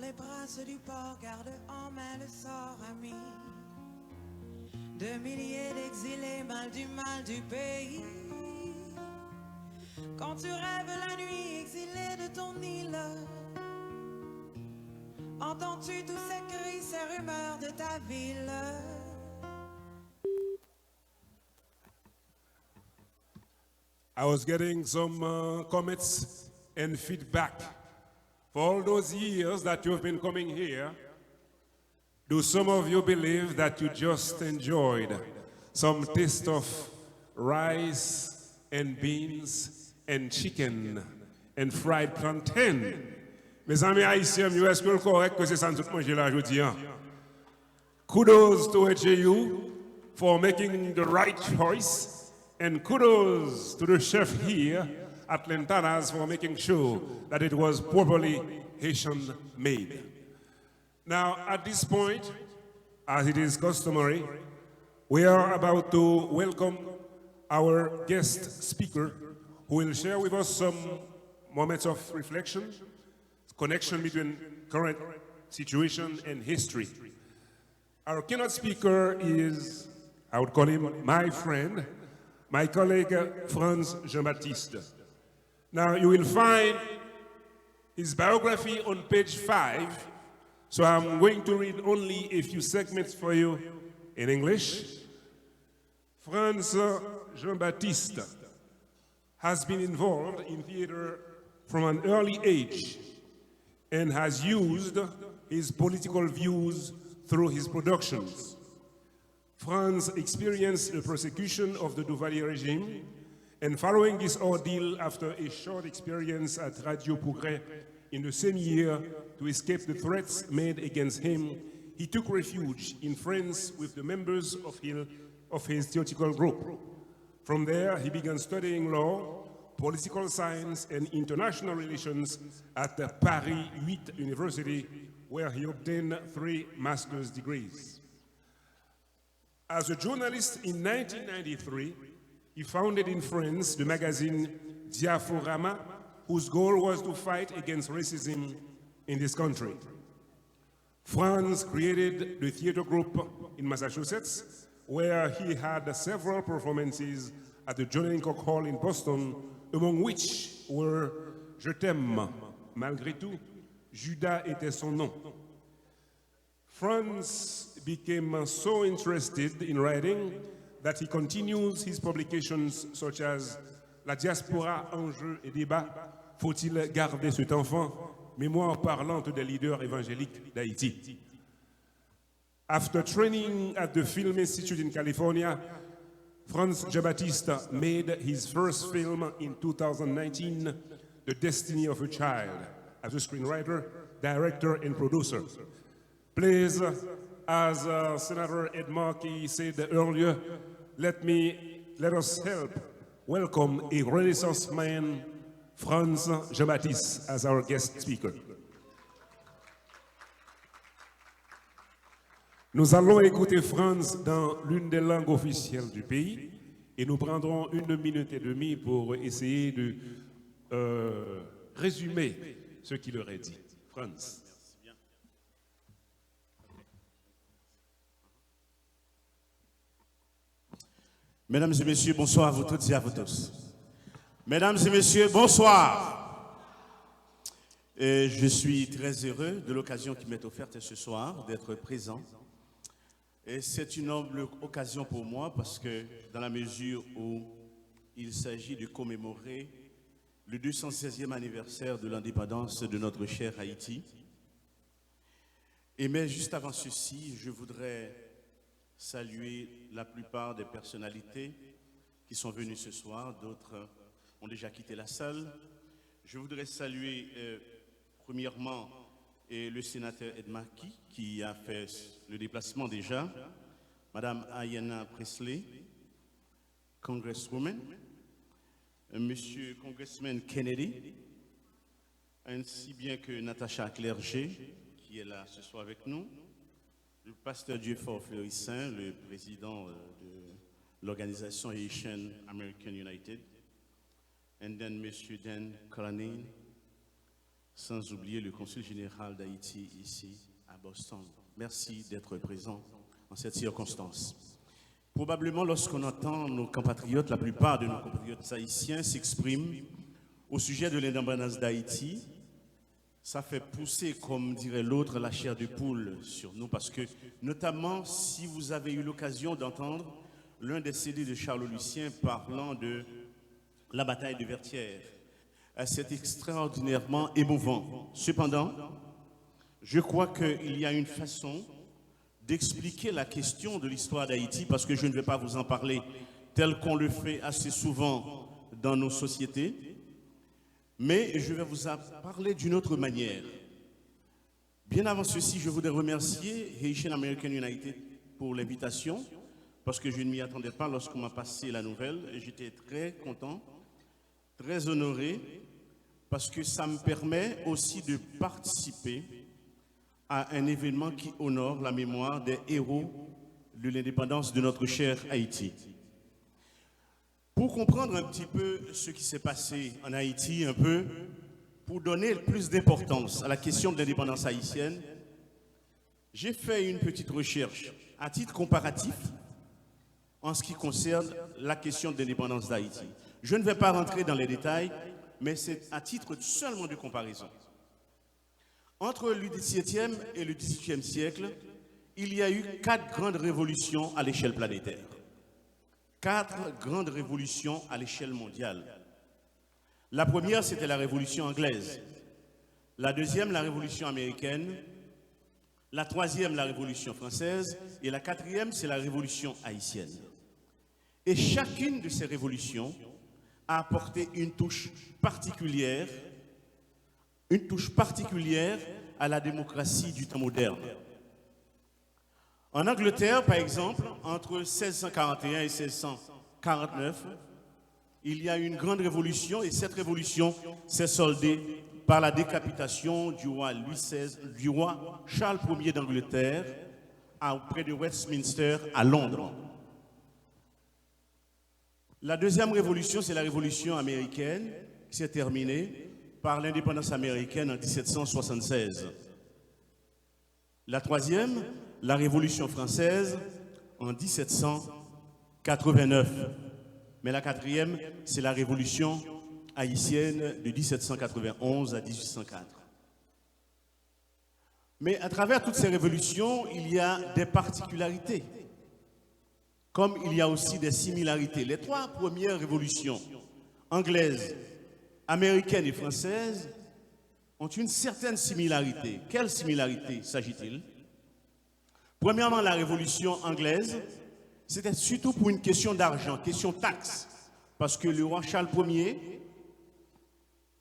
les princes du port gardent en main le sort ami de milliers d'exilés, mal du pays. Quand tu rêves la nuit, exilé de ton île, entends-tu tous ces cris, ces rumeurs de ta ville? I was getting some comments and feedback. For all those years that you've been coming here, do some of you believe that you just enjoyed some taste of rice and beans and chicken and fried plantain? Mes amis haïtiens, est-ce que le correct que c'est ça nous manger là aujourd'hui? Kudos to HAU for making the right choice. And kudos to the chef here at Lentanas for making sure that it was properly Haitian made. Now, at this point, as it is customary, we are about to welcome our guest speaker who will share with us some moments of reflection, connection between current situation and history. Our keynote speaker is, I would call him my friend, my colleague Franz Jean-Baptiste. Now you will find his biography on page 5, so I'm going to read only a few segments for you in English. Franz Jean-Baptiste has been involved in theater from an early age and has used his political views through his productions. Franz experienced the persecution of the Duvalier regime, and following this ordeal after a short experience at Radio Progrès in the same year to escape the threats made against him, he took refuge in France with the members of his theatrical group. From there, he began studying law, political science, and international relations at the Paris 8 University, where he obtained 3 master's degrees. As a journalist in 1993, he founded in France the magazine Diaforama, whose goal was to fight against racism in this country. Franz created the theater group in Massachusetts, where he had several performances at the John Hancock Hall in Boston, among which were Je t'aime, malgré tout, Judas était son nom. Franz became so interested in writing that he continues his publications such as La diaspora, enjeux et débats, faut-il garder cet enfant? Mémoire parlante des leaders évangéliques d'Haïti. After training at the Film Institute in California, Franz Jean-Baptiste made his first film in 2019, The Destiny of a Child, as a screenwriter, director, and producer. Please, as Senator Ed Markey said earlier, let us help welcome a Renaissance man, Franz Jean-Baptiste, as our guest speaker. Nous allons écouter Franz dans l'une des langues officielles du pays et nous prendrons 1 minute et demie pour essayer de résumer ce qu'il aurait dit. Franz. Mesdames et messieurs, bonsoir à vous toutes et à vous tous. Mesdames et messieurs, bonsoir. Et je suis très heureux de l'occasion qui m'est offerte ce soir d'être présent. Et c'est une noble occasion pour moi parce que dans la mesure où il s'agit de commémorer le 216e anniversaire de l'indépendance de notre cher Haïti. Mais juste avant ceci, je voudrais saluer la plupart des personnalités qui sont venues ce soir. D'autres ont déjà quitté la salle. Je voudrais saluer premièrement le sénateur Ed Markey qui a fait le déplacement déjà, Madame Ayanna Presley, Congresswoman, Monsieur Congressman Kennedy, ainsi bien que Natacha Clerget qui est là ce soir avec nous, le pasteur Dieufort Fleurissin, le président de l'organisation Haitian American United, and then Monsieur Dan Colanin, sans oublier le consul général d'Haïti ici à Boston. Merci d'être présent en cette circonstance. Probablement lorsqu'on entend nos compatriotes, la plupart de nos compatriotes haïtiens s'expriment au sujet de l'indépendance d'Haïti, ça fait pousser, comme dirait l'autre, la chair de poule sur nous, parce que, notamment, si vous avez eu l'occasion d'entendre l'un des CD de Charles Lucien parlant de la bataille de Vertières, c'est extraordinairement émouvant. Cependant, je crois qu'il y a une façon d'expliquer la question de l'histoire d'Haïti, parce que je ne vais pas vous en parler tel qu'on le fait assez souvent dans nos sociétés, mais je vais vous en parler d'une autre manière. Bien avant ceci, je voudrais remercier Haitian American United pour l'invitation, parce que je ne m'y attendais pas lorsqu'on m'a passé la nouvelle. J'étais très content, très honoré, parce que ça me permet aussi de participer à un événement qui honore la mémoire des héros de l'indépendance de notre cher Haïti. Pour comprendre un petit peu ce qui s'est passé en Haïti, un peu, pour donner plus d'importance à la question de l'indépendance haïtienne, j'ai fait une petite recherche à titre comparatif en ce qui concerne la question de l'indépendance d'Haïti. Je ne vais pas rentrer dans les détails, mais c'est à titre seulement de comparaison. Entre le XVIIe et le XVIIIe siècle, il y a eu 4 grandes révolutions à l'échelle planétaire. 4 grandes révolutions à l'échelle mondiale. La première, c'était la révolution anglaise. La deuxième, la révolution américaine. La troisième, la révolution française. Et la quatrième, c'est la révolution haïtienne. Et chacune de ces révolutions a apporté une touche particulière à la démocratie du temps moderne. En Angleterre, par exemple, entre 1641 et 1649, il y a eu une grande révolution et cette révolution s'est soldée par la décapitation du roi Charles Ier d'Angleterre auprès de Westminster à Londres. La deuxième révolution, c'est la révolution américaine qui s'est terminée par l'indépendance américaine en 1776. La troisième, la Révolution française en 1789. Mais la quatrième, c'est la Révolution haïtienne de 1791 à 1804. Mais à travers toutes ces révolutions, il y a des particularités, comme il y a aussi des similarités. Les 3 premières révolutions, anglaise, américaine et française, ont une certaine similarité. Quelle similarité s'agit-il? Premièrement, la révolution anglaise, c'était surtout pour une question d'argent, question taxe. Parce que le roi Charles Ier,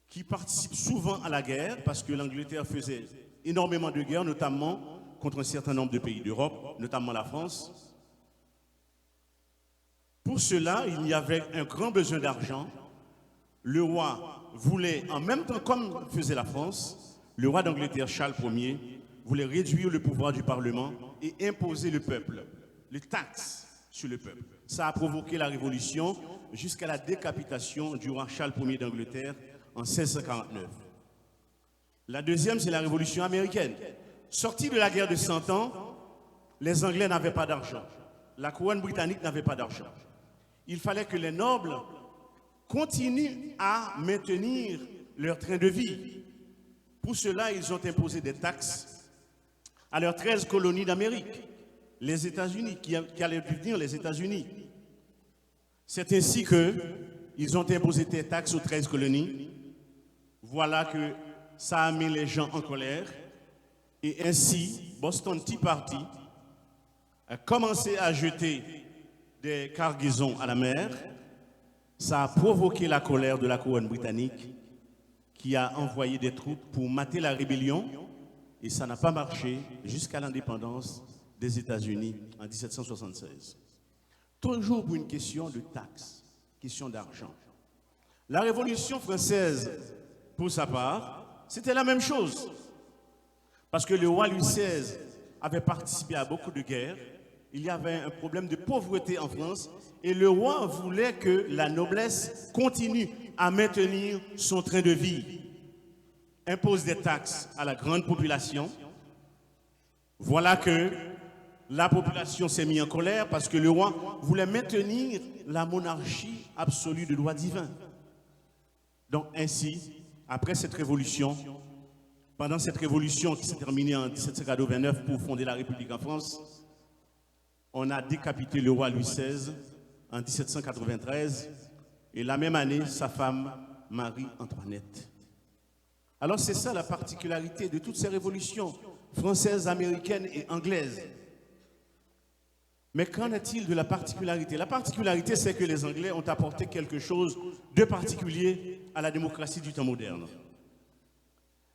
qui participe souvent à la guerre, parce que l'Angleterre faisait énormément de guerres, notamment contre un certain nombre de pays d'Europe, notamment la France. Pour cela, il y avait un grand besoin d'argent. Le roi voulait, en même temps comme faisait la France, le roi d'Angleterre, Charles Ier, voulait réduire le pouvoir du Parlement et imposer le peuple, les taxes sur le peuple. Ça a provoqué la révolution jusqu'à la décapitation du roi Charles Ier d'Angleterre en 1649. La deuxième, c'est la révolution américaine. Sortie de la guerre de 100 ans, les Anglais n'avaient pas d'argent. La couronne britannique n'avait pas d'argent. Il fallait que les nobles continuent à maintenir leur train de vie. Pour cela, ils ont imposé des taxes à leurs 13 colonies d'Amérique, les États-Unis, qui allaient devenir les États-Unis. C'est ainsi qu'ils ont imposé des taxes aux 13 colonies. Voilà que ça a mis les gens en colère. Et ainsi, Boston Tea Party a commencé à jeter des cargaisons à la mer. Ça a provoqué la colère de la couronne britannique qui a envoyé des troupes pour mater la rébellion. Et ça n'a pas marché jusqu'à l'indépendance des États-Unis en 1776. Toujours pour une question de taxes, question d'argent. La Révolution française, pour sa part, c'était la même chose. Parce que le roi Louis XVI avait participé à beaucoup de guerres. Il y avait un problème de pauvreté en France. Et le roi voulait que la noblesse continue à maintenir son train de vie. impose des taxes à la grande population. Voilà que la population s'est mise en colère parce que le roi voulait maintenir la monarchie absolue de droit divin. Donc ainsi, après cette révolution, pendant cette révolution qui s'est terminée en 1789 pour fonder la République en France, on a décapité le roi Louis XVI en 1793 et la même année, sa femme Marie-Antoinette. Alors c'est ça la particularité de toutes ces révolutions françaises, américaines et anglaises. Mais qu'en est-il de la particularité? La particularité, c'est que les Anglais ont apporté quelque chose de particulier à la démocratie du temps moderne.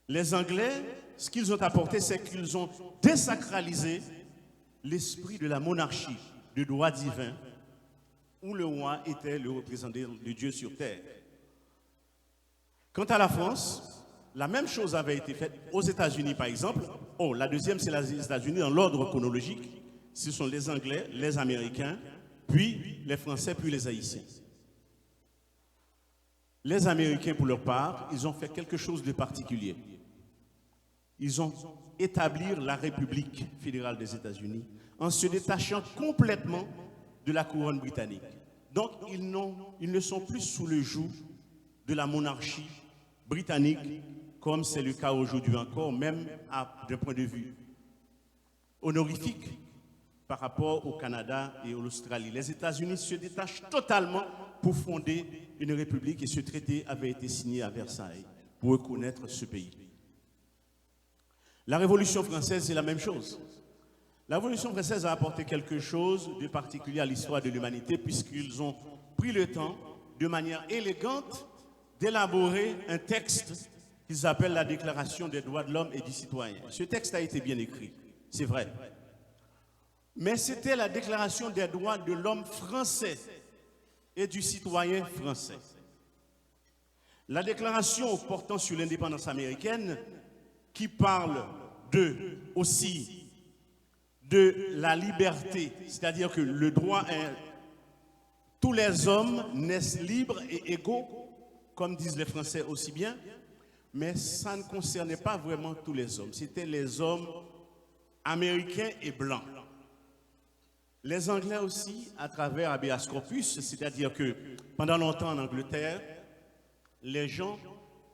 Les Anglais, ce qu'ils ont apporté, c'est qu'ils ont désacralisé l'esprit de la monarchie, de droit divin, où le roi était le représentant de Dieu sur terre. Quant à la France, la même chose avait été faite aux États-Unis, par exemple. Oh, la deuxième, c'est les États-Unis dans l'ordre chronologique. Ce sont les Anglais, les Américains, puis les Français, puis les Haïtiens. Les Américains, pour leur part, ils ont fait quelque chose de particulier. Ils ont établi la République fédérale des États-Unis en se détachant complètement de la couronne britannique. Donc, ils ne sont plus sous le joug de la monarchie britannique, comme c'est le cas aujourd'hui encore, même d'un point de vue honorifique par rapport au Canada et à l'Australie. Les États-Unis se détachent totalement pour fonder une république et ce traité avait été signé à Versailles pour reconnaître ce pays. La Révolution française, c'est la même chose. La Révolution française a apporté quelque chose de particulier à l'histoire de l'humanité puisqu'ils ont pris le temps, de manière élégante, d'élaborer un texte qu'ils appellent la Déclaration des droits de l'homme et du citoyen. Ce texte a été bien écrit, c'est vrai. Mais c'était la Déclaration des droits de l'homme français et du citoyen français. La déclaration portant sur l'indépendance américaine qui parle aussi de la liberté, c'est-à-dire que le droit est, tous les hommes naissent libres et égaux, comme disent les Français aussi bien, mais ça ne concernait pas vraiment tous les hommes, c'était les hommes américains et blancs. Les Anglais aussi, à travers habeas corpus, c'est-à-dire que pendant longtemps en Angleterre, les gens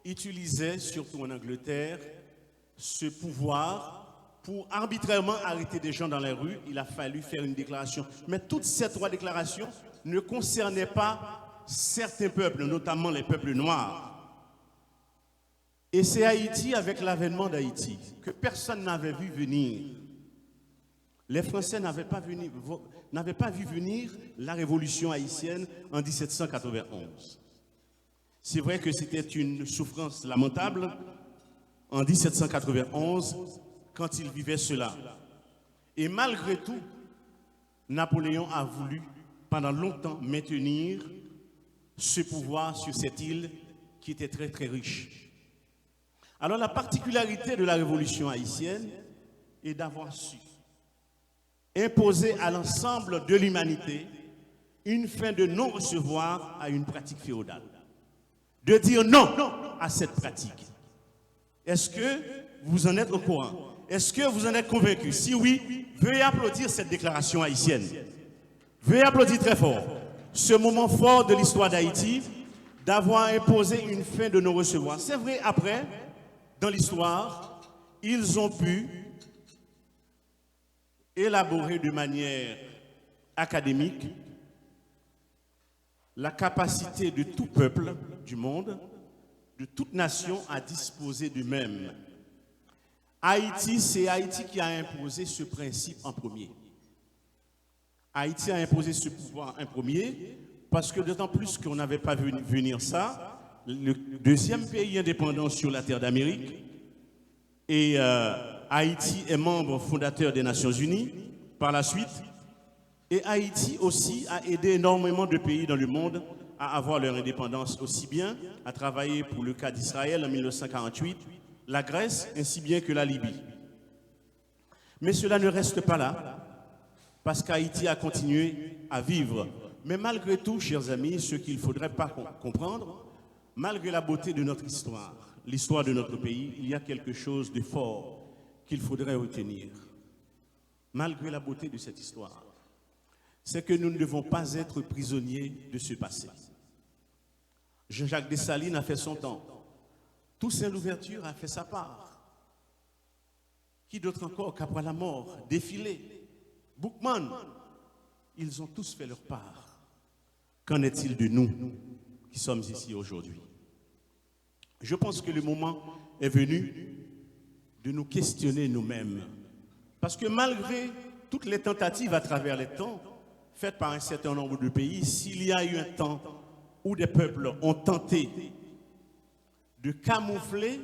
utilisaient, surtout en Angleterre, ce pouvoir pour arbitrairement arrêter des gens dans les rues. Il a fallu faire une déclaration. Mais toutes ces trois déclarations ne concernaient pas certains peuples, notamment les peuples noirs. Et c'est Haïti, avec l'avènement d'Haïti, que personne n'avait vu venir. Les Français n'avaient pas vu venir la révolution haïtienne en 1791. C'est vrai que c'était une souffrance lamentable en 1791 quand ils vivaient cela. Et malgré tout, Napoléon a voulu pendant longtemps maintenir ce pouvoir sur cette île qui était très très riche. Alors la particularité de la révolution haïtienne est d'avoir su imposer à l'ensemble de l'humanité une fin de non-recevoir à une pratique féodale. De dire non à cette pratique. Est-ce que vous en êtes au courant? Est-ce que vous en êtes convaincus? Si oui, veuillez applaudir cette déclaration haïtienne. Veuillez applaudir très fort. Ce moment fort de l'histoire d'Haïti, d'avoir imposé une fin de non-recevoir. C'est vrai, après, dans l'histoire, ils ont pu élaborer de manière académique la capacité de tout peuple du monde, de toute nation à disposer d'eux-mêmes. Haïti, c'est Haïti qui a imposé ce principe en premier. Haïti a imposé ce pouvoir en premier parce que d'autant plus qu'on n'avait pas vu venir ça, le deuxième pays indépendant sur la terre d'Amérique, et Haïti est membre fondateur des Nations Unies par la suite. Et Haïti aussi a aidé énormément de pays dans le monde à avoir leur indépendance aussi bien, à travailler pour le cas d'Israël en 1948, la Grèce ainsi bien que la Libye. Mais cela ne reste pas là, parce qu'Haïti a continué à vivre. Mais malgré tout, chers amis, ce qu'il ne faudrait pas comprendre, malgré la beauté de notre histoire, l'histoire de notre pays, il y a quelque chose de fort qu'il faudrait retenir, malgré la beauté de cette histoire. C'est que nous ne devons pas être prisonniers de ce passé. Jean-Jacques Dessalines a fait son temps. Toussaint Louverture a fait sa part. Qui d'autre encore qu'après la mort, défilé, Boukman, ils ont tous fait leur part. Qu'en est-il de nous qui sommes ici aujourd'hui? Je pense que le moment est venu de nous questionner nous-mêmes. Parce que malgré toutes les tentatives à travers les temps, faites par un certain nombre de pays, s'il y a eu un temps où des peuples ont tenté de camoufler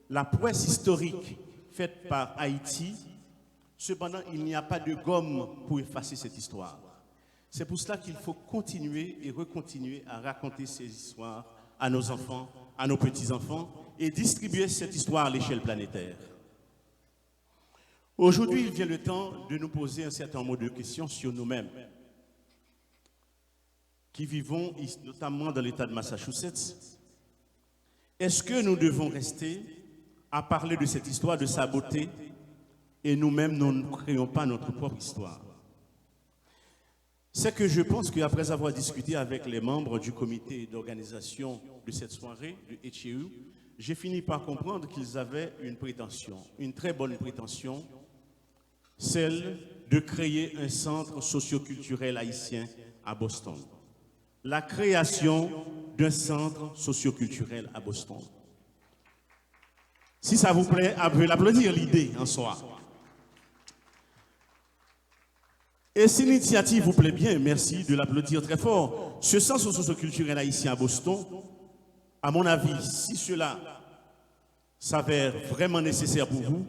la prouesse historique faite par Haïti, cependant il n'y a pas de gomme pour effacer cette histoire. C'est pour cela qu'il faut continuer et recontinuer à raconter ces histoires à nos enfants, à nos petits-enfants et distribuer cette histoire à l'échelle planétaire. Aujourd'hui, il vient le temps de nous poser un certain nombre de questions sur nous-mêmes, qui vivons notamment dans l'État de Massachusetts. Est-ce que nous devons rester à parler de cette histoire, de sa beauté, et nous-mêmes, nous ne créons pas notre propre histoire? C'est que je pense qu'après avoir discuté avec les membres du comité d'organisation de cette soirée, de HEU, j'ai fini par comprendre qu'ils avaient une prétention, une très bonne prétention, celle de créer un centre socio-culturel haïtien à Boston. La création d'un centre socio-culturel à Boston. Si ça vous plaît, vous l'applaudir l'idée en soi. Et si l'initiative vous plaît bien, merci de l'applaudir très fort. Ce centre socio-culturel haïtien à Boston, à mon avis, si cela s'avère vraiment nécessaire pour vous,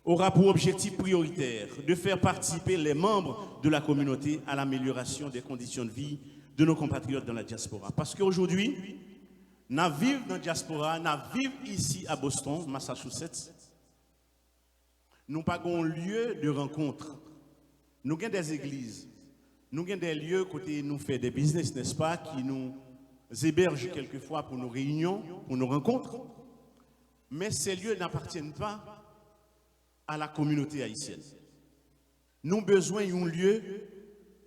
aura pour objectif prioritaire de faire participer les membres de la communauté à l'amélioration des conditions de vie de nos compatriotes dans la diaspora. Parce qu'aujourd'hui, nous vivons dans la diaspora, nous vivons ici à Boston, Massachusetts, nous n'avons pas un lieu de rencontre. Nous avons des églises, nous avons des lieux côté nous fait des business, n'est-ce pas, qui nous hébergent quelquefois pour nos réunions, pour nos rencontres. Mais ces lieux n'appartiennent pas à la communauté haïtienne. Nous avons besoin d'un lieu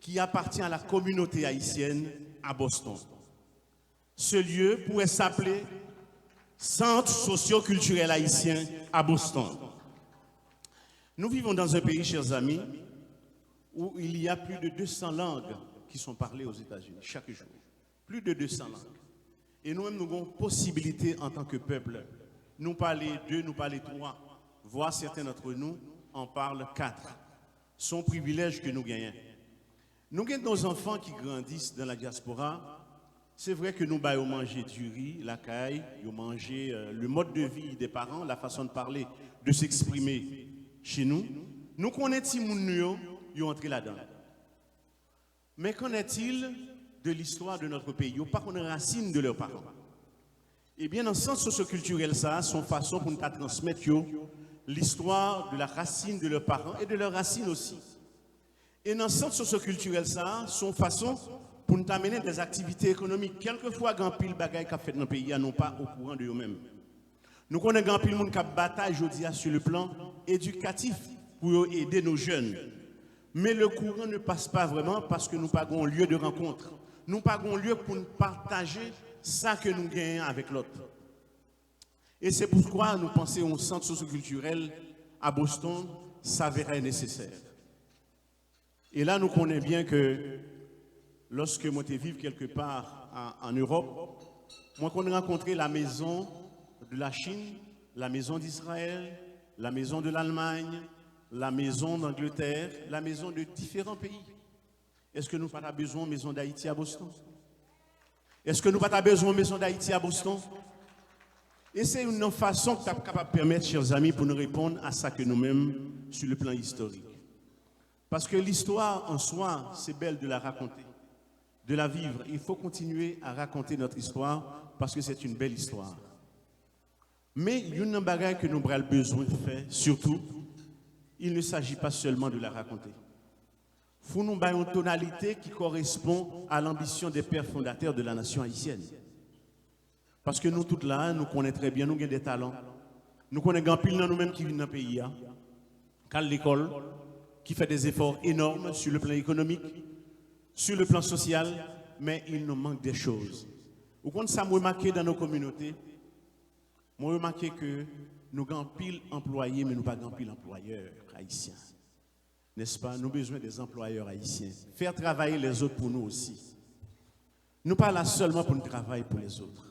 qui appartient à la communauté haïtienne à Boston. Ce lieu pourrait s'appeler Centre socio-culturel haïtien à Boston. Nous vivons dans un pays, chers amis, où il y a plus de 200 langues qui sont parlées aux États-Unis chaque jour. Plus de 200 langues. Et nous-mêmes, nous avons possibilité en tant que peuple, nous parler 2, nous parler 3, voire certains d'entre nous en parlent 4. Son privilège que nous gagnons. Nous avons nos enfants qui grandissent dans la diaspora. C'est vrai que nous avons mangé du riz, la caille, nous avons mangé le mode de vie des parents, la façon de parler, de s'exprimer chez nous. Nous connaissons nous ils ont entré là-dedans. Mais qu'en est-il de l'histoire de notre pays? Ils n'ont pas qu'on racine de leurs parents. Eh bien, dans le sens socioculturel, ça, son façon pour nous transmettre l'histoire de la racine de leurs parents et de leurs racines aussi. Et dans le sens socioculturel, ça, son façon pour nous amener des activités économiques. Quelquefois, grand pile bagaille qu'a fait dans le pays, non pas au courant de eux-mêmes. Nous connaissons grand pile monde qui a bataille aujourd'hui sur le plan éducatif pour aider nos jeunes. Mais le courant ne passe pas vraiment parce que nous n'avons pas un lieu de rencontre. Nous n'avons pas un lieu pour nous partager ça que nous gagnons avec l'autre. Et c'est pourquoi nous pensons au centre socioculturel à Boston s'avérait nécessaire. Et là, nous connaissons bien que lorsque moi je vivre quelque part en Europe, moi qu'on a rencontré la maison de la Chine, la maison d'Israël, la maison de l'Allemagne, la maison d'Angleterre, la maison de différents pays. Est-ce que nous n'avons pas besoin de maison d'Haïti à Boston? Est-ce que nous n'avons pas besoin de maison d'Haïti à Boston? Et c'est une façon qui est capable de permettre, chers amis, pour nous répondre à ça que nous-mêmes sur le plan historique. Parce que l'histoire en soi, c'est belle de la raconter, de la vivre. Il faut continuer à raconter notre histoire parce que c'est une belle histoire. Mais il y a une chose que nous avons besoin de faire, surtout, il ne s'agit pas seulement de la raconter. Il faut nous donner une tonalité qui correspond à l'ambition des pères fondateurs de la nation haïtienne. Parce que nous, toutes là, nous connaissons très bien, nous avons des talents. Nous connaissons un pile dans nous-mêmes qui vivent dans le pays. Qu'à l'école, qui fait des efforts énormes sur le plan économique, sur le plan social, mais il nous manque des choses. Vous comprenez ça, moi, remarqué dans nos communautés, moi, remarqué que nous avons pile employés, mais nous n'avons pas pile employeurs haïtiens. N'est-ce pas? Nous avons besoin des employeurs haïtiens. Faire travailler les autres pour nous aussi. Nous ne pas là seulement pour nous travailler pour les autres.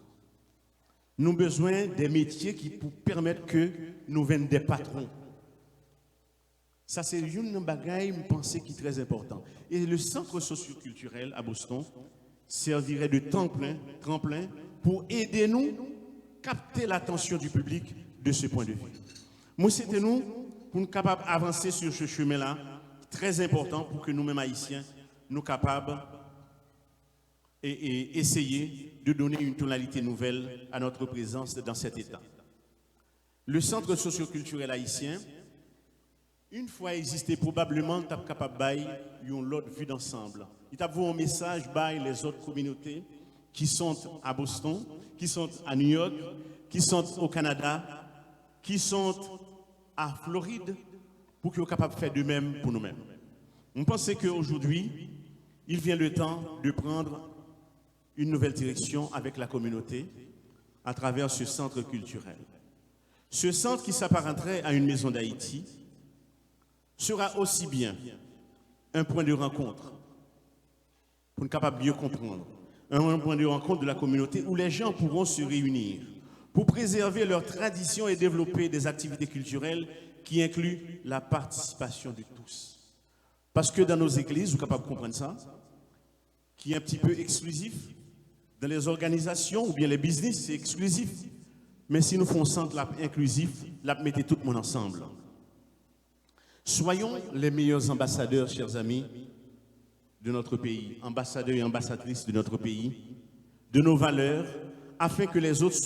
Nous avons besoin des métiers qui permettent que nous venions des patrons. Ça, c'est une bagaille, je pense, qui est très important. Et le centre socioculturel à Boston servirait de tremplin pour aider nous à capter l'attention du public de ce point de vue. Moi, c'était nous, pour nous capables d'avancer sur ce chemin-là, très important pour que nous-mêmes haïtiens, nous capables et essayer de donner une tonalité nouvelle à notre présence dans cet État. Le centre socioculturel haïtien, une fois existé, probablement, il est capable de une autre vue d'ensemble. Il a un message par les autres communautés qui sont à Boston, qui sont à New York, qui sont au Canada, qui sont à Floride, pour qu'ils soient capables de faire de même pour nous-mêmes. On pense qu'aujourd'hui, il vient le temps de prendre une nouvelle direction avec la communauté à travers ce centre culturel. Ce centre qui s'apparenterait à une maison d'Haïti sera aussi bien un point de rencontre pour nous capables de mieux comprendre, un point de rencontre de la communauté où les gens pourront se réunir pour préserver leurs traditions et développer des activités culturelles qui incluent la participation de tous. Parce que dans nos églises, vous êtes capable de comprendre ça, qui est un petit peu exclusif, dans les organisations ou bien les business, c'est exclusif. Mais si nous faisons centre inclusif, là, mettez tout le monde ensemble. Soyons les meilleurs ambassadeurs, chers amis, de notre pays, ambassadeurs et ambassadrices de notre pays, de nos valeurs, afin que les autres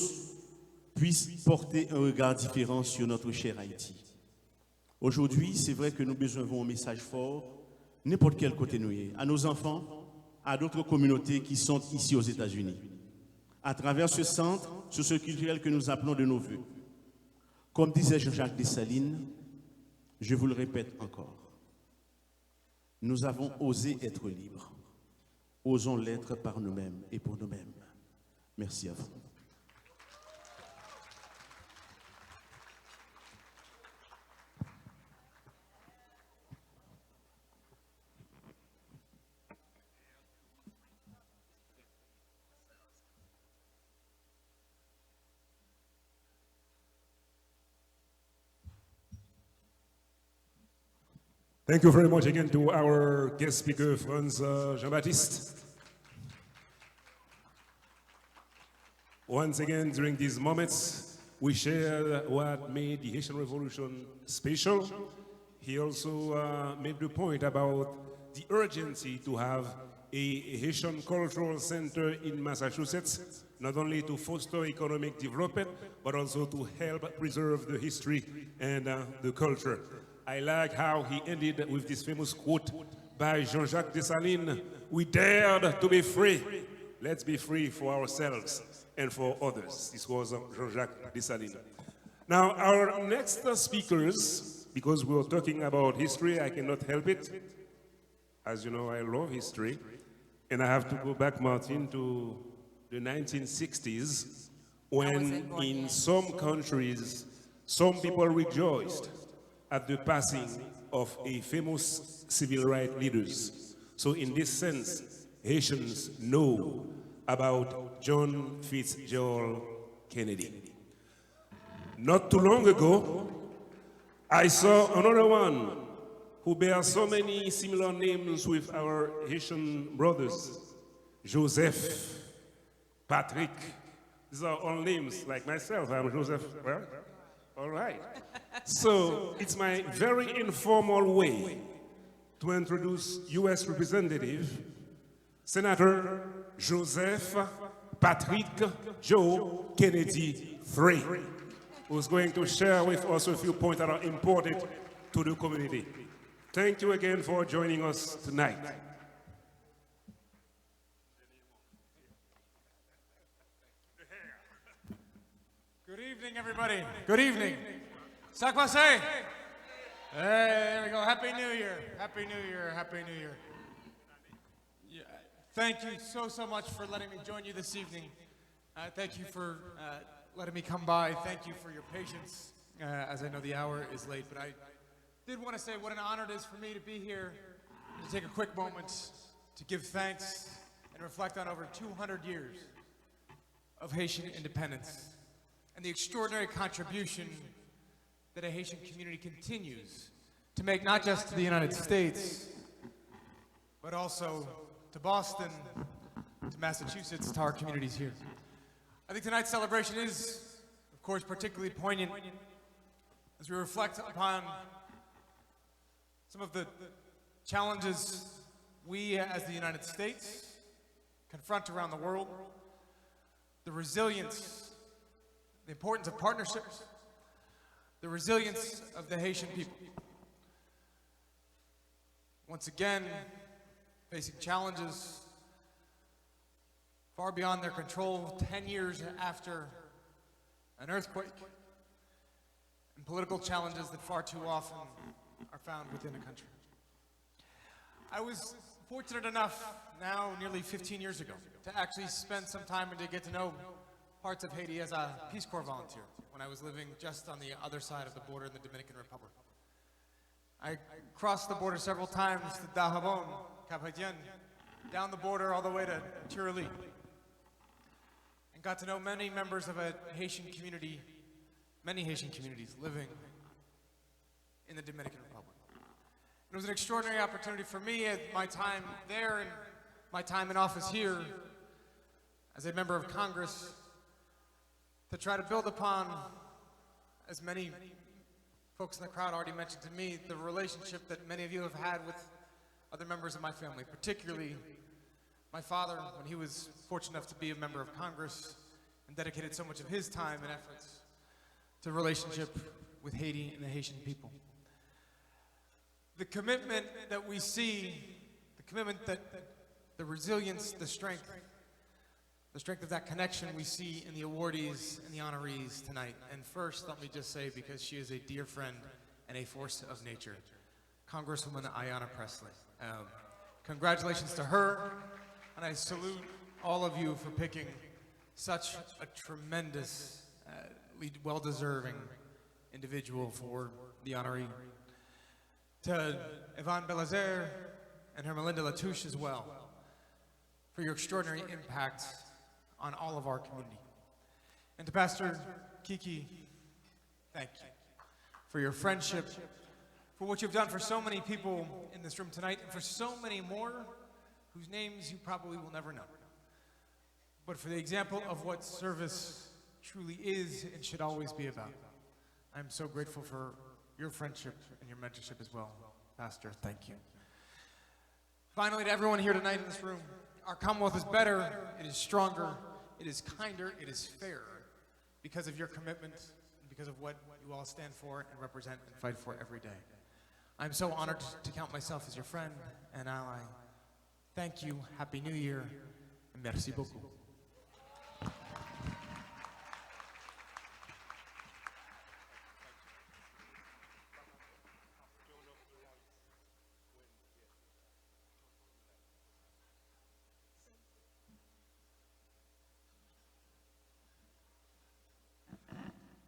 puissent porter un regard différent sur notre cher Haïti. Aujourd'hui, c'est vrai que nous avons un message fort, n'importe quel côté nous y est, à nos enfants, à d'autres communautés qui sont ici aux États-Unis. À travers ce centre socioculturel que nous appelons de nos voeux. Comme disait Jean-Jacques Dessalines, je vous le répète encore, nous avons osé être libres. Osons l'être par nous-mêmes et pour nous-mêmes. Merci à vous. Thank you very much again to our guest speaker, Franz Jean-Baptiste. Once again, during these moments, we shared what made the Haitian Revolution special. He also made the point about the urgency to have a Haitian Cultural Center in Massachusetts, not only to foster economic development, but also to help preserve the history and the culture. I like how he ended with this famous quote by Jean-Jacques Dessalines, "We dared to be free. Let's be free for ourselves and for others." This was Jean-Jacques Dessalines. Now, our next speakers, because we were talking about history, I cannot help it. As you know, I love history. And I have to go back, Martin, to the 1960s, when in some countries, some people rejoiced at the passing of a famous civil rights leaders. So in this sense, Haitians know about John Fitzgerald Kennedy. Not too long ago, I saw another one who bears so many similar names with our Haitian brothers, Joseph, Patrick. These are all names like myself. I'm Joseph, right? All right. So it's my very informal way to introduce U.S. Representative Senator Joseph Patrick Joe Kennedy III, who's going to share with us a few points that are important to the community. Thank you again for joining us tonight. evening, everybody. Good evening. Ça passe? Hey, there we go. Happy New Year. Happy New Year. Happy New Year. Yeah, thank you so much for letting me join you this evening. Thank you for letting me come by. Thank you for your patience, as I know the hour is late. But I did want to say what an honor it is for me to be here, and to take a quick moment to give thanks and reflect on over 200 years of Haitian independence and the extraordinary contribution that a Haitian community continues to make, not just to the United States, but also to Boston, to Massachusetts, to our communities here. I think tonight's celebration is, of course, particularly poignant as we reflect upon some of the challenges we as the United States confront around the world, the resilience, the importance of partnerships, the resilience of the Haitian people. Once again, facing challenges far beyond their control 10 years after an earthquake, and political challenges that far too often are found within a country. I was fortunate enough now, nearly 15 years ago, to actually spend some time and to get to know parts of Haiti as a Peace Corps volunteer when I was living just on the other side of the border in the Dominican Republic. I crossed the border several times to Dajabon, Cap-Haitien, down the border all the way to Tiroli, and got to know many members of a Haitian community, many Haitian communities living in the Dominican Republic. It was an extraordinary opportunity for me at my time there and my time in office here as a member of Congress to try to build upon, as many folks in the crowd already mentioned to me, the relationship that many of you have had with other members of my family, particularly my father when he was fortunate enough to be a member of Congress and dedicated so much of his time and efforts to the relationship with Haiti and the Haitian people. The commitment that we see, the commitment that the resilience, the strength of that connection we see in the awardees and the honorees tonight. And first, let me just say, because she is a dear friend and a force of nature, Congresswoman Ayanna Pressley. Congratulations to her, and I salute all of you for picking such a tremendous, well-deserving individual for the honoree. To Yvonne Belazer and her Melinda Latouche as well, for your extraordinary impact on all of our community. And to Pastor Kiki, thank you for your friendship, for what you've done for so many people in this room tonight, and for so many more whose names you probably will never know. But for the example of what service truly is and should always be about. I'm so grateful for your friendship and your mentorship as well. Pastor, thank you. Finally, to everyone here tonight in this room, our Commonwealth is better, it is stronger, it is kinder, it is fairer because of your commitment and because of what you all stand for and represent and fight for every day. I'm so honored to count myself as your friend and ally. Thank you, Happy New Year, and merci beaucoup.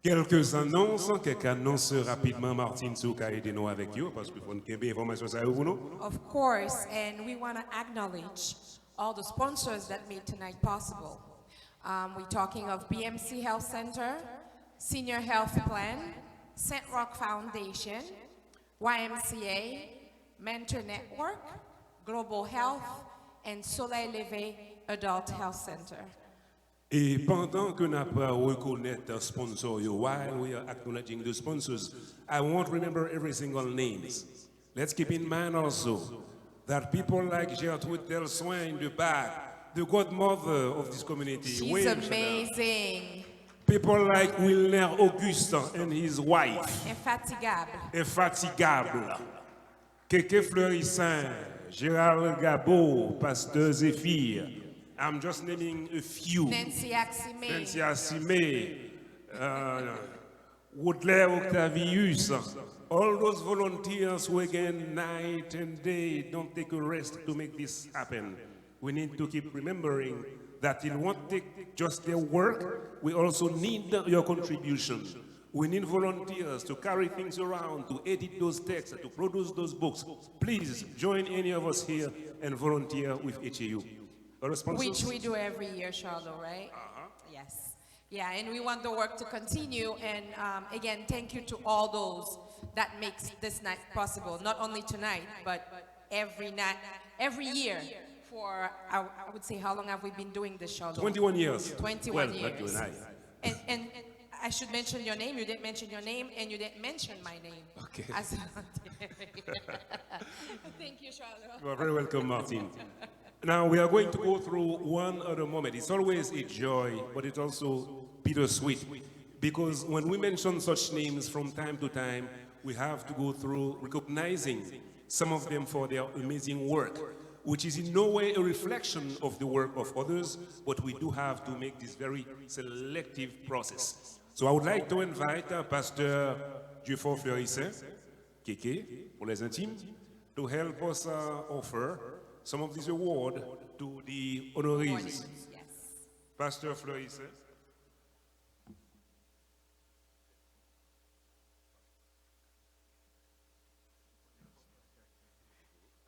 Quelques annonces rapidement, Martine, si vous pouvez aider nous avec vous, parce que vous avez des informations ça pour nous. Of course, and we want to acknowledge all the sponsors that made tonight possible. We're talking of BMC Health Center, Senior Health Plan, St. Rock Foundation, YMCA, Mentor Network, Global Health, and Soleil Levé Adult Health Center. Et pendant que nous avons reconnaître les sponsors, while we are acknowledging the sponsors, I won't remember every single names. Let's keep in mind also that people like Gertrude Delsoin in the back, the godmother of this community. She's amazing. People like Wilner Augustin and his wife. Infatigable. Keke Fleurissin, Gérald Gabot, Pasteur Zéphir. I'm just naming a few. Nancy Axime. Nancy Axime, Woodley Octavius, all those volunteers who again night and day don't take a rest to make this happen. We need to keep remembering that it won't take just their work, we also need your contribution. We need volunteers to carry things around, to edit those texts, to produce those books. Please join any of us here and volunteer with HAU. Which we do every year, Charlotte, right? Yes. Yeah, and we want the work to continue. And again, thank you to all those that makes this night possible. Not only tonight, but every night, every year. For, I would say, how long have we been doing this, Charlotte? 21 years. 21 well, years. Not you and I. And I should mention your name. You didn't mention your name, and you didn't mention my name. Okay. Thank you, Charlotte. You are very welcome, Martin. Now we are going to go through one other moment. It's always a joy, but it's also bittersweet. Because when we mention such names from time to time, we have to go through recognizing some of them for their amazing work, which is in no way a reflection of the work of others, but we do have to make this very selective process. So I would like to invite Pastor Dufort Fleurisset, Keke, pour les intimes, to help us offer some of this award to the honorees. Yes. Pastor Fleurisset.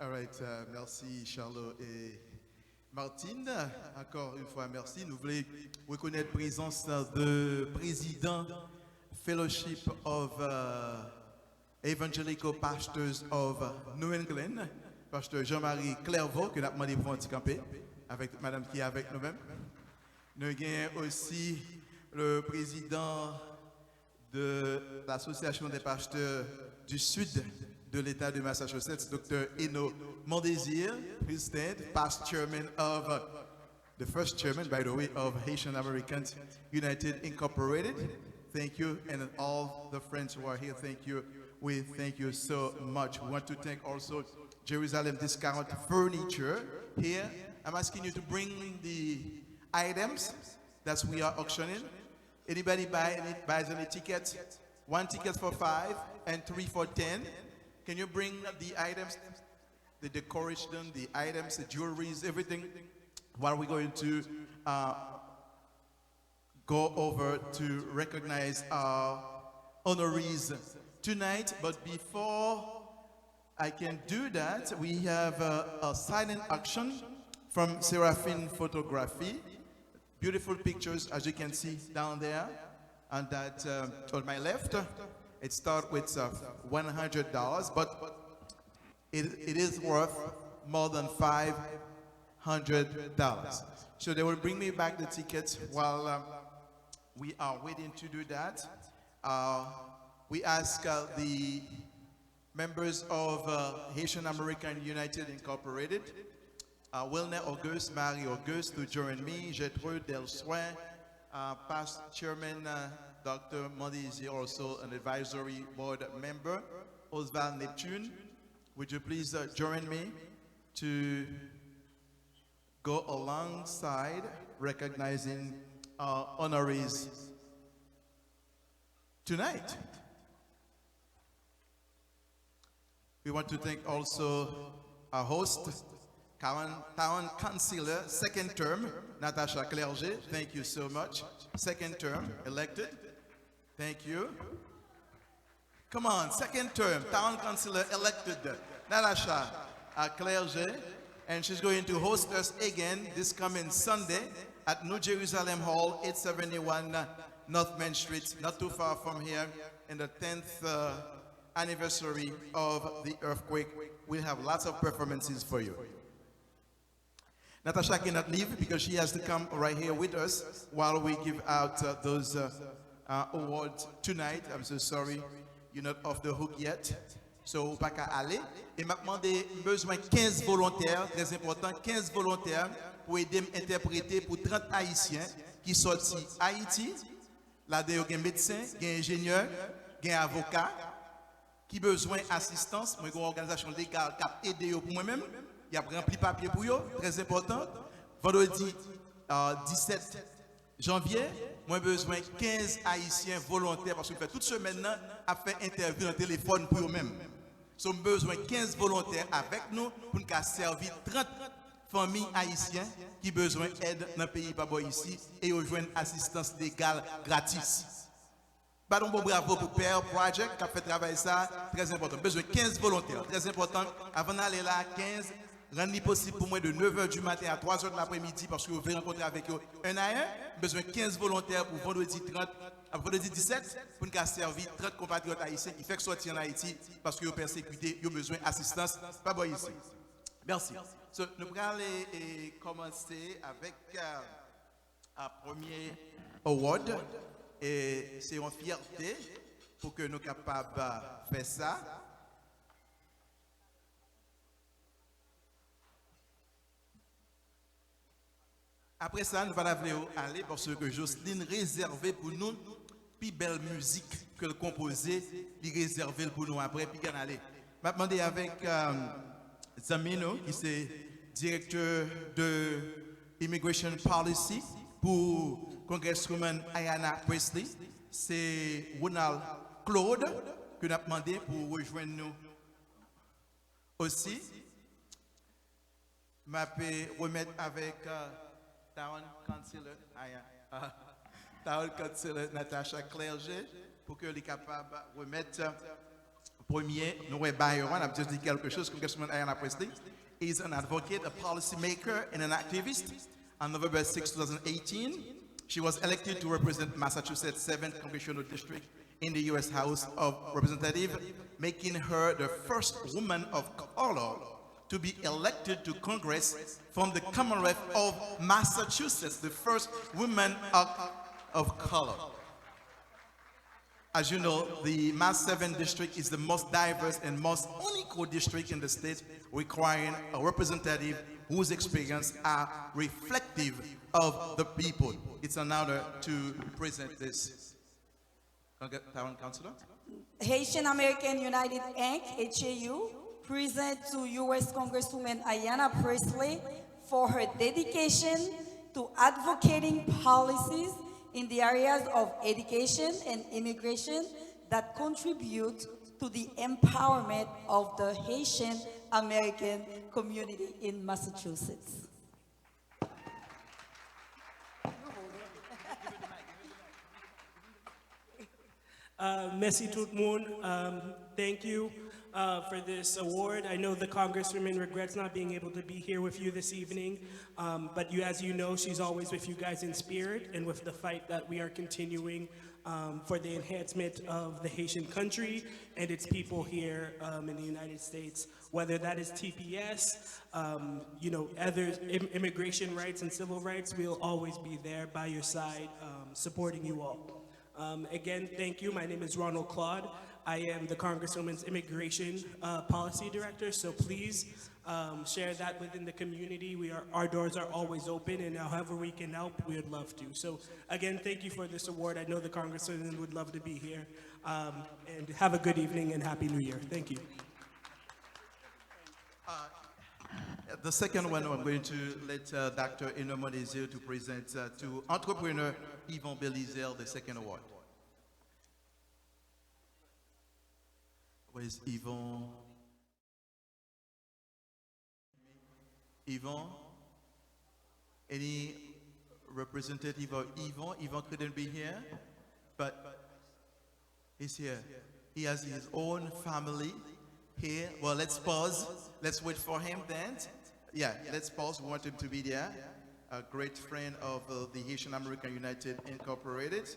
All right, merci Charlot et Martine. Encore une fois, merci. Nous voulons reconnaître la présence de président Fellowship of Evangelical Pastors of New England, Pasteur Jean-Marie Clairvaux, que nous avons demandé pour handicapé, avec madame qui est avec nous-mêmes. Nous avons aussi le président de l'Association des pasteurs du Sud de l'État de Massachusetts, Dr. Eno Mondésir, President, past chairman of, the first chairman, by the way, of Haitian Americans United Incorporated. Thank you, and all the friends who are here, thank you. We thank you so much. We want to thank also Jerusalem Discount Furniture. Here, I'm asking you to bring the items that we are auctioning. Anybody buys any tickets? 1 ticket for 5 and 3 for 10. Can you bring the items, the decoration, the items, the jewelries, everything, while we're going to go over to recognize our honorees tonight. But before I can do that, we have a silent auction from Seraphine Photography. Beautiful pictures, as you can see down there. And that on my left, it starts with $100, but it is worth more than $500. So they will bring me back the tickets while we are waiting to do that. We ask the members of Haitian American United Incorporated, Wilner Auguste, Marie Auguste, to join me, Gertrude Delsoin, past chairman, Dr. Mondésir, also an advisory board member, Oswald Neptune. Would you please join me to go alongside recognizing our honorees tonight? We want to thank also our host, Town Councilor, second term, Natasha Clerget. Thank you so much. Second term, elected. Thank you. Come on, second term, Town Councilor elected, Natasha Clerget. And she's going to host us again this coming Sunday at New Jerusalem Hall, 871 North Main Street, not too far from here, in the 10th anniversary of the earthquake. We'll have lots of performances for you. Natasha cannot leave because she has to come right here with us while we give out those awards tonight. I'm so sorry, you're not off the hook yet. So, pas qu'à aller. Et m'a demandé besoin 15 volontaires, très important, 15 volontaires pour aider à interpréter pour 30 Haïtiens qui sont sortis Haïti. Là, il y a des médecins, des ingénieurs, des avocats qui ont besoin d'assistance. Moi, j'ai une organisation légale qui a aidé pour moi-même. Il y a rempli papier pour eux, très important. Vendredi 17 janvier, moi besoin 15 Haïtiens volontaires parce que fait toute semaine là a fait interview dans le téléphone pour eux-mêmes. Nous avons besoin de 15 volontaires avec nous pour nous servir 30 familles haïtiennes qui ont besoin d'aide dans le pays pas ici et rejoindre assistance légale gratis. Pardon, bon bravo pour Père Project qui a fait travailler ça, très important. Besoin de 15 volontaires, très important. Avant d'aller là, 15, rendre possible pour moi de 9h du matin à 3h de l'après-midi parce que vous voulez rencontrer avec eux un à un. Besoin de 15 volontaires pour vendredi 30, vendredi 17 pour nous servir 30 compatriotes haïtiens qui fait sortir en Haïti parce qu'ils sont persécutés, ils ont besoin d'assistance. Pas bon ici. Merci. So, nous allons commencer avec un premier award. Et c'est une fierté pour que nous soyons capables de faire ça. Après ça, nous allons aller parce que Jocelyne réservé pour nous plus belle musique que le composé, il réservé pour nous après, puis qu'on aller. Je vais demander avec Zamino, qui est directeur de Immigration Policy pour Congresswoman Ayanna Pressley. C'est Ronald Claude que nous avons demandé pour rejoindre nous aussi. Je vais remettre avec Town Councilor Town Councilor Natasha Clerget pour qu'elle soit capable de remettre premier. Nous avons juste dit quelque chose. Congresswoman Ayanna Pressley is an advocate, a policy maker, and an activist. On November 6, 2018, she was elected to represent Massachusetts' 7th Congressional District in the U.S. House of Representatives, making her the first woman of color to be elected to Congress from the Commonwealth of Massachusetts, the first woman of color. As you know, the Mass 7 district is the most diverse and most unequal district in the state, requiring a representative whose experiences are reflective of the people. It's an honor to present this. Town Councilor? Haitian American United Inc., HAU, present to U.S. Congresswoman Ayanna Pressley for her dedication to advocating policies in the areas of education and immigration that contribute to the empowerment of the Haitian American community in Massachusetts. Merci tout le monde. Thank you for this award. I know the Congresswoman regrets not being able to be here with you this evening, but as you know, she's always with you guys in spirit and with the fight that we are continuing for the enhancement of the Haitian country and its people here in the United States, whether that is TPS, other immigration rights and civil rights. We'll always be there by your side, supporting you all. Again, thank you. My name is Ronald Claude. I am the Congresswoman's Immigration Policy Director, so please share that within the community. Our doors are always open, and however we can help, we would love to. So again, thank you for this award. I know the Congresswoman would love to be here. And have a good evening and Happy New Year. Thank you. The second one, I'm going to let Dr. Eno Monizio to present to entrepreneur Yvon Belizel the second award. Where's Yvon? Yvon? Any representative of Yvon? Yvon couldn't be here, but he's here. He has his own family here. Well, let's pause. Let's wait for him then. Yeah, let's pause. We want him to be there. A great friend of the Haitian American United Incorporated.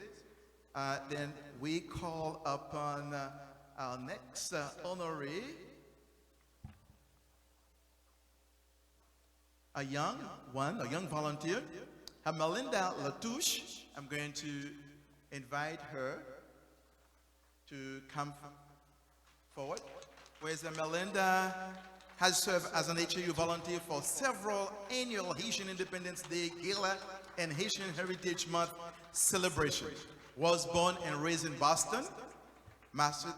Then we call upon our next honoree, a young volunteer, Melinda Latouche. I'm going to invite her to come forward. Where's Melinda? Has served as an HAU volunteer for several annual Haitian Independence Day Gala and Haitian Heritage Month celebration. Was born and raised in Boston,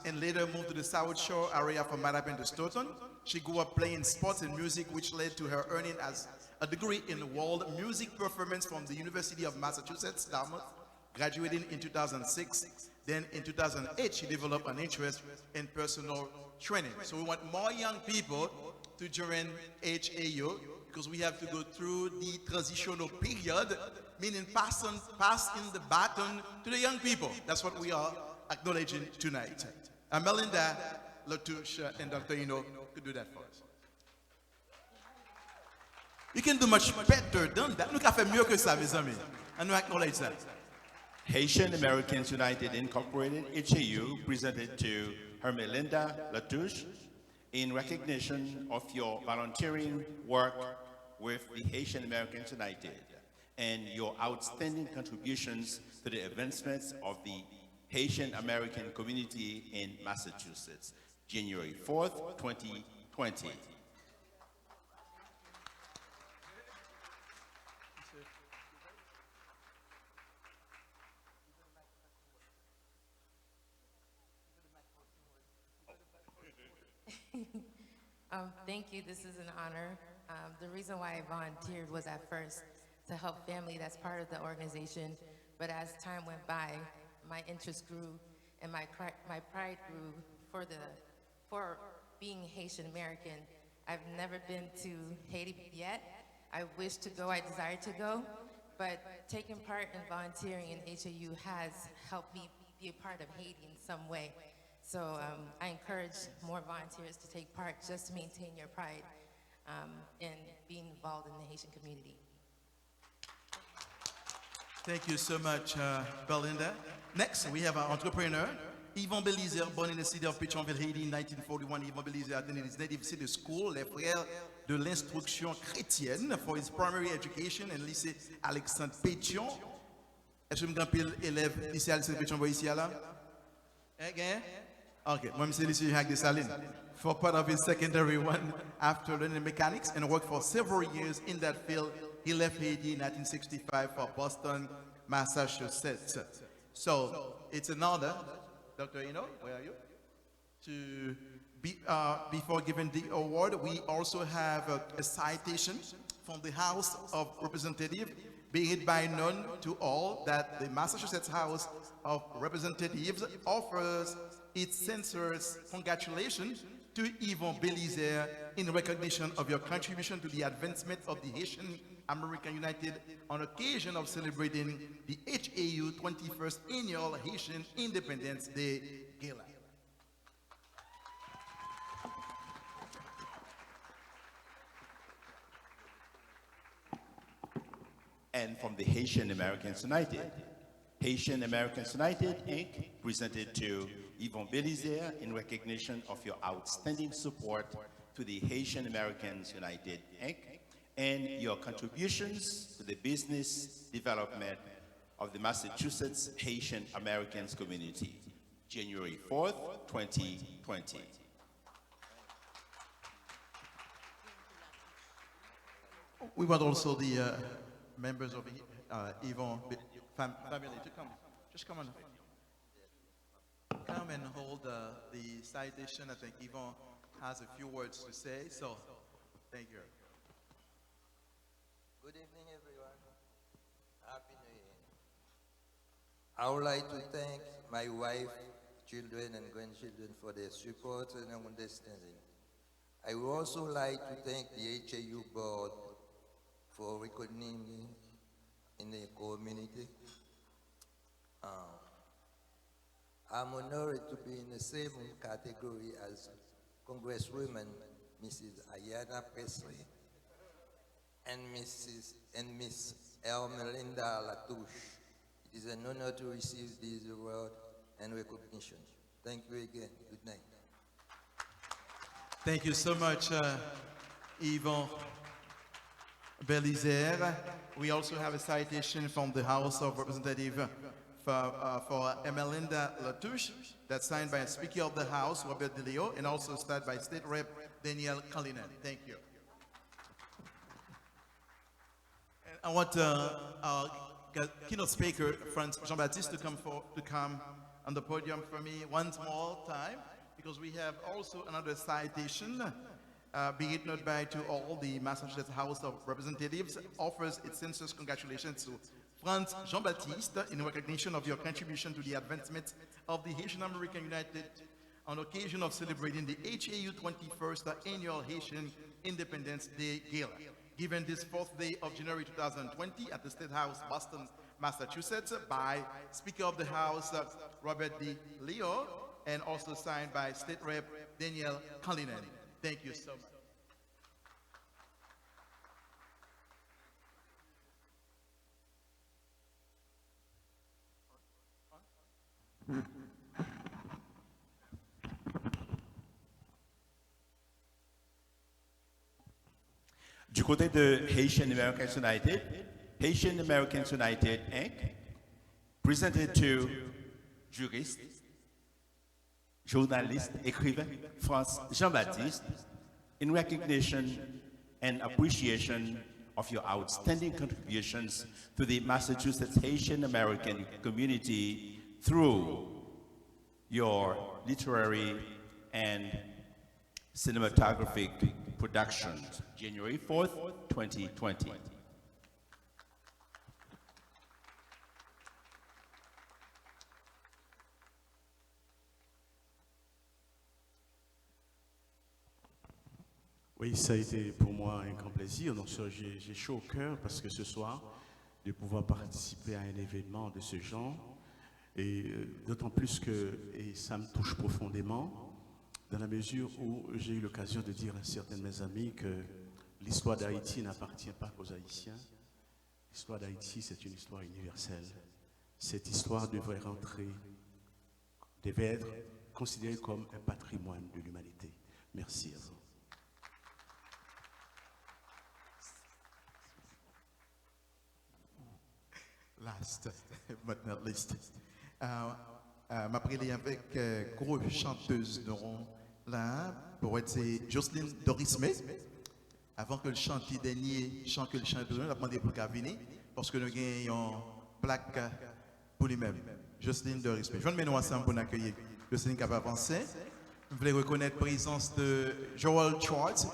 and later moved to the South Shore area from Mattapan to Stoughton. She grew up playing sports and music, which led to her earning as a degree in world music performance from the University of Massachusetts, Dartmouth, graduating in 2006. Then in 2008, she developed an interest in personal training. So we want more young people to join HAU because we have to go through the transitional period, meaning passing the baton to the young people. That's what we are acknowledging tonight. Melinda Latouche and Dr. Eno could do that for us. You can do much better than that. Look, I fait mieux que ça, mes amis. And we acknowledge that. Haitian Americans United Incorporated, HAU, presented to Hermelinda Latouche in recognition of your volunteering work with the Haitian Americans United and your outstanding contributions to the advancements of the Haitian American community in Massachusetts, January 4th, 2020. Thank you. This is an honor. The reason why I volunteered was at first to help family that's part of the organization, but as time went by, my interest grew and my pride grew for being Haitian American. I've never been to Haiti yet. I wish to go, I desire to go, but taking part in volunteering in HAU has helped me be a part of Haiti in some way. So I encourage more volunteers to take part just to maintain your pride in being involved in the Haitian community. Thank you so much, Belinda. Next, we have our entrepreneur, Yvon Belizer, born in the city of Pétionville, Haiti in 1941. Yvon Belizer attended his native city school, Les Frères de l'Instruction Chrétienne, for his primary education in lycée Alexandre Pétion. Est-ce que vous avez un élève lycée Alexandre Pétion ici là? Again? Okay, moi, I'm lycée Jacques Dessalines. For part of his secondary one, after learning mechanics and worked for several years in that field, he left Haiti in 1965 for Boston, Massachusetts. So it's an honor, Dr. Eno, where are you? To be, before giving the award, we also have a citation from the House of Representatives, be it by known to all that the Massachusetts House of Representatives offers its censors congratulations to Yvon Belizer in recognition of your contribution to the advancement of the Haitian American United on occasion of celebrating the HAU 21st Annual Haitian Independence Day Gala. And from the Haitian Americans United, Haitian Americans United, Inc., presented to Yvon Belizer in recognition of your outstanding support to the Haitian Americans United, Inc., and your contributions to the business development of the Massachusetts Haitian Americans community, January 4th, 2020. We want also the members of Yvon family to come. Just come on. Come and hold the citation. I think Yvon has a few words to say. So, thank you. Good evening, everyone. Happy New Year. I would like to thank my wife, children, and grandchildren for their support and understanding. I would also like to thank the HAU board for recognizing me in the community. I'm honored to be in the same category as Congresswoman Mrs. Ayanna Pressley and Miss Hermelinda Latouche. It is an honor to receive this award and recognition. Thank you again. Good night. Thank you so much, Yvon Belizer. We also have a citation from the House of Representatives for Hermelinda Latouche, that's signed by Speaker of the House, Robert DeLeo, and also signed by State Rep Danielle Cullinan. Thank you. And I want our keynote speaker, Franz Jean-Baptiste, to come on the podium for me once more time, because we have also another citation Be it noted by to all the Massachusetts House of Representatives, offers its sincere congratulations to Franz Jean-Baptiste in recognition of your contribution to the advancement of the Haitian American United on occasion of celebrating the HAU 21st Annual Haitian Independence Day Gala. Given this 4th day of January 2020 at the State House, Boston, Massachusetts, by Speaker of the House, Robert D. Leo, and also signed by State Rep. Daniel Cullinan. Thank you so much. Du côté de Haitian Americans United, Haitian Americans United Inc., presented to juriste, journaliste, écrivain Franz Jean-Baptiste in recognition and appreciation of your outstanding contributions to the Massachusetts Haitian American community through your literary and cinematographic productions. January 4th, 2020. Oui, ça a été pour moi un grand plaisir. Donc, j'ai chaud au cœur parce que ce soir, de pouvoir participer à un événement de ce genre, et d'autant plus que et ça me touche profondément, dans la mesure où j'ai eu l'occasion de dire à certains de mes amis que l'histoire d'Haïti n'appartient pas qu'aux Haïtiens. L'histoire d'Haïti, c'est une histoire universelle. Cette histoire devrait être considérée comme un patrimoine de l'humanité. Merci à vous. Last but not least, m'a pris avec gros chanteuse là pour être Jocelyne Dorismé. Avant que le chante dernier chant que le chanteur a demandé pour qu'elle vienne parce que nous avons une plaque pour lui-même. Jocelyne Dorismé. Je vais nous ensemble pour accueillir Jocelyne qui va avancer. Vous voulez reconnaître la présence de Joel Schwartz,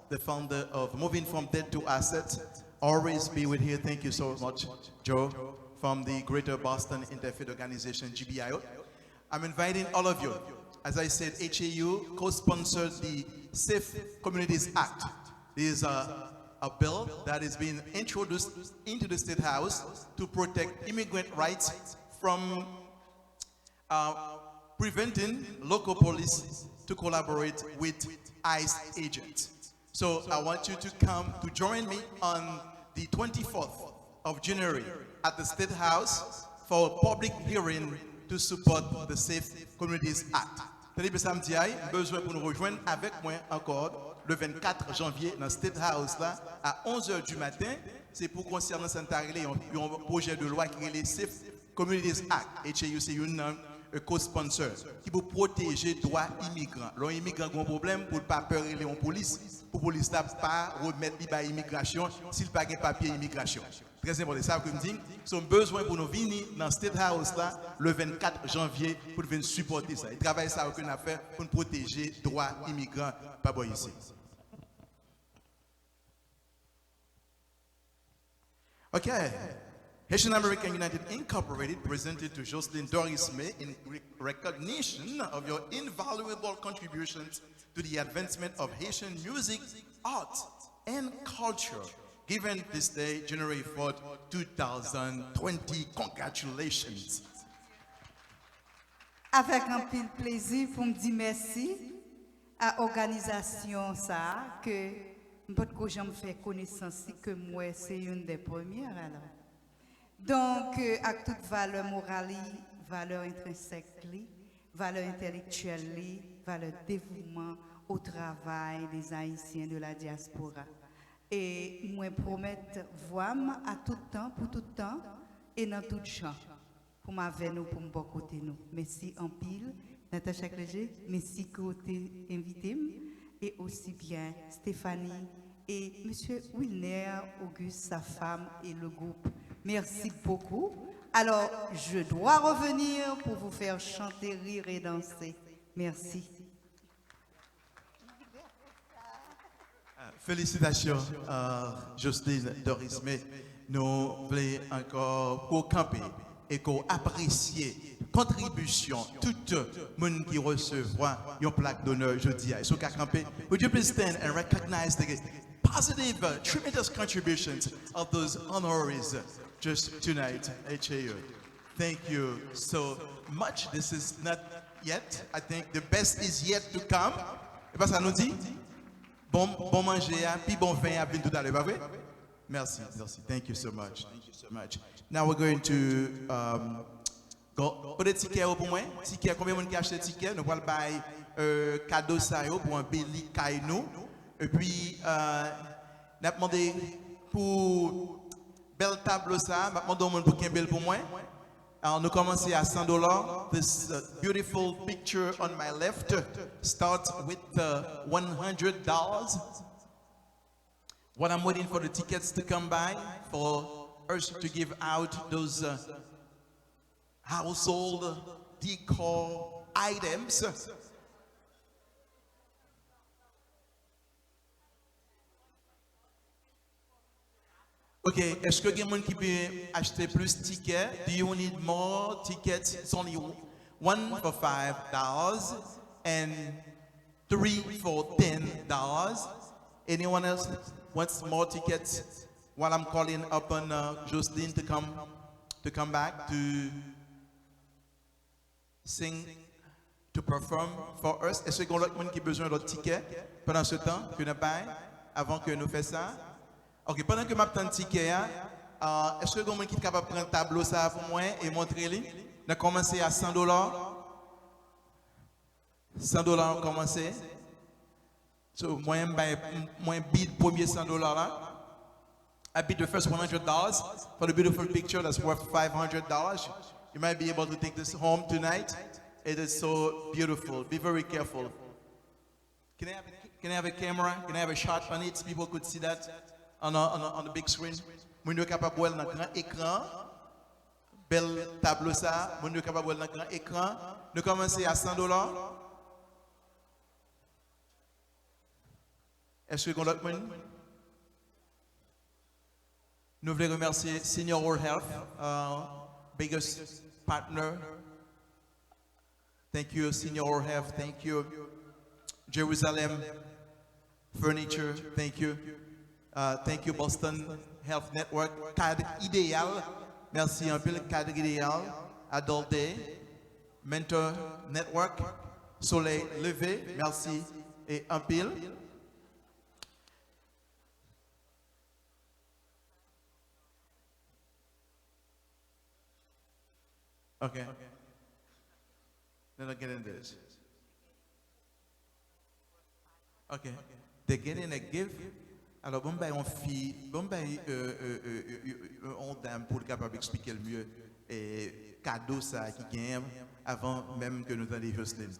the founder of Moving from Dead to Asset. Always be with here. Thank you so much, Joe, from the Greater Boston Interfaith Organization, GBIO. I'm inviting all of you. As I said, HAU co-sponsored the Safe Communities Act. This is a bill that is being introduced into the State House to protect immigrant rights from preventing local police to collaborate with ICE agents. So I want you to come to join me on the 24th of January at the State House for a public hearing to support the Safe Communities Act. Télé samedi, besoin pour nous rejoindre avec moi encore le 24 janvier dans State House là à 11h du matin. C'est pour concerner un projet de loi qui est le Safe Communities Act. HAU c'est un co-sponsor qui pour protéger les droits immigrants. Les immigrants ont un problème pour ne pas peur de la police. Pour la police ne pas remettre l'immigration s'il n'y a pas de papier immigration. Très important, ça que je me dis, nous avons besoin pour nous venir dans State House là, le 24 janvier pour venir supporter ça. Et travailler ça qu'on a fait pour protéger les droits immigrants pas bon ici. OK. Haitian American United Incorporated presented to Jocelyne Dorismé in recognition of your invaluable contributions to the advancement of Haitian music, art, and culture. Given this day, January 4th, 2020. Congratulations. Avec un peu de plaisir pour me dire merci à l'organisation ça que je jamais fait connaissance que moi c'est une des premières alors. Donc à toute valeur morale, valeur intrinsèque, valeur intellectuelle, valeur dévouement au travail des Haïtiens de la diaspora. Et moi promettre voir à tout temps, pour tout temps et dans tout champ. Pour m'avoir nous, pour me côté nous. Merci en pile, Natacha Cléger, merci côté invité, et aussi bien Stéphanie et Monsieur Wilner, Auguste, sa femme et le groupe. Merci beaucoup. Alors, je dois revenir pour vous faire chanter, rire et danser. Merci. Félicitations à Jocelyne Doris, mais nous voulons encore qu'on camper et qu'on apprécie contribution tout le monde qui recevra une plaque d'honneur jeudi. So, would you please stand and recognize the positive, tremendous contributions of those honorees just tonight, HAU. Thank you so much. This is not yet. I think the best is yet to come. Et pas ça nous dit? Bon manger, puis bon vin à venir tout à l'heure, pas vrai? Merci, merci. Thank you so much. Thank you so much. Now we're going to go. Pour des tickets pour moi, tickets, combien de monde qui a acheté des tickets? Nous allons bailler cadeau ça pour un Billy Kaino. Et puis, nous avons demandé pour belle table ça, nous avons demandé pour Kimbel pour moi. Alors, nous commençons à $100. This beautiful picture on my left starts with $100. What I'm waiting for the tickets to come by for us to give out those household decor items. Ok, est-ce que quelqu'un qui peut acheter plus de tickets? Do you need more tickets? It's only one for $5 and three for $10. Anyone else wants more tickets? While I'm calling upon Jocelyn to come back to sing, to perform for us. Est-ce qu'il y a quelqu'un qui a besoin d'autres tickets pendant ce temps que nous payons avant que nous fassions ça? Ok, pendant que je m'attends le ticket, est-ce que quelqu'un qui est capable de prendre un tableau ça pour moi et montrer-le? On a commencé à $100. $100 on commencé. So, moi, bid premier $100 là. I bid the first $100 for the beautiful picture that's worth $500. You might be able to take this home tonight. It is so beautiful. Be very careful. Can I have a camera? Can I have a shot on it so people could see that on the big screen? Moun yo capable voir dans grand écran. Bel tableau ça. Moun yo capable voir dans grand écran. Nous commençons à $100. Est-ce que l'autre monde? Nous voulons remercier Senior World Health, biggest partner. Thank you, Senior World Health. Thank you, Jerusalem Furniture. Thank you. Thank you, Boston Health Network. Cadre Idéal. Merci un peu, le Cadre Idéal. Adult Day. Mentor Network. Soleil Levé. Merci. Et un pile. Okay. Then I'll get in this. Okay. They're getting a gift. Alors, bon, ben, on fit, bon, ben, on dame pour le capable d'expliquer le mieux et cadeau ça qui gagne avant même que nous allions Jocelyne.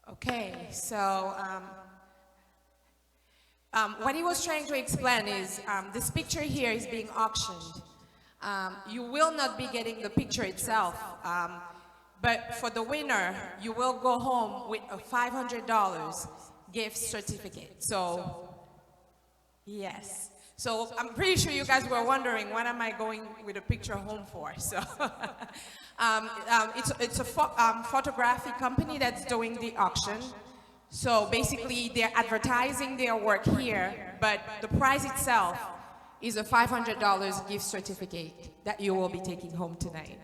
Okay, so what he was trying to explain is this picture here is being auctioned. You will not be getting the picture itself, but for the winner, you will go home with a $500 gift certificate. So, yes. So I'm pretty sure you guys were wondering, what am I going with a picture home for? So it's a photography company that's doing the auction. So basically, they're advertising their work here, but the prize itself is a $500 gift certificate that you will be taking home tonight.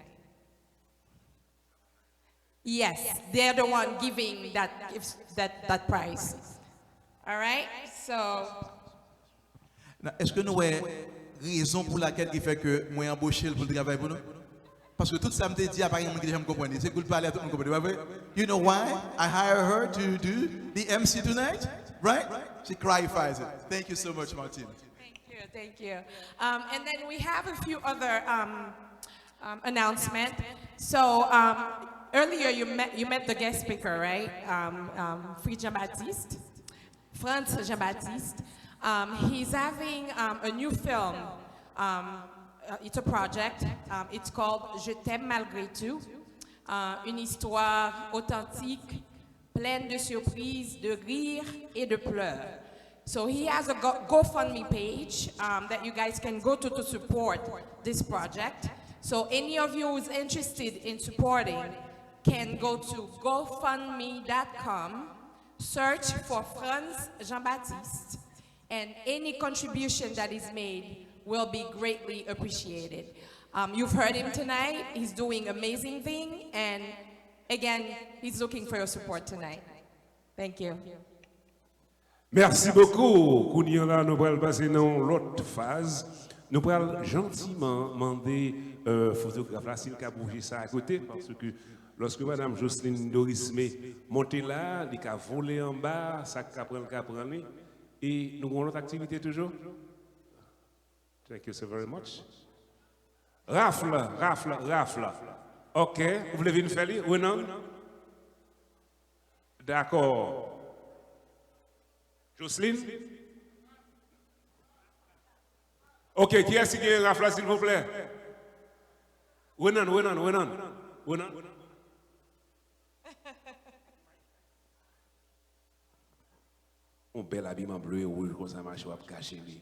Yes, they're the one giving that prize. All right, so. Est-ce que nous avons raison pour laquelle il fait que moi embauché pour le travail pour nous? Parce que tout ça me dit à Paris, qui déjà me comprendre. C'est cool de parler à tout le monde comprendre. You know why I hire her to do the MC tonight, right? She clarifies it. Thank you so much, Martin. Thank you. And then we have a few other announcements. So earlier you met the guest speaker, right? Franz Jean-Baptiste. He's having a new film. It's a project. It's called Je t'aime malgré tout. Une histoire authentique pleine de surprises, de rires et de pleurs. So he has a GoFundMe page that you guys can go to support this project. So any of you who's interested in supporting can go to gofundme.com, search for Franz Jean-Baptiste, and any contribution that is made will be greatly appreciated. You've heard him tonight. He's doing amazing thing, and again, he's looking for your support tonight. Thank you. Merci beaucoup. Kounia là, nous allons passer dans l'autre phase. Nous allons gentiment demander photographe là s'il a bougé ça à côté, parce que lorsque Madame Jocelyne Dorismé monte là, il a volé en bas, ça a pris le et nous avons notre activité toujours. Thank you so very much. Rafle. OK, vous voulez venir faire oui non? D'accord. Jocelyne? OK, qui est-ce qui est rafle s'il vous plaît? Oui non. Un bel habillement bleu et rouge comme ça marche, on va cacher lui.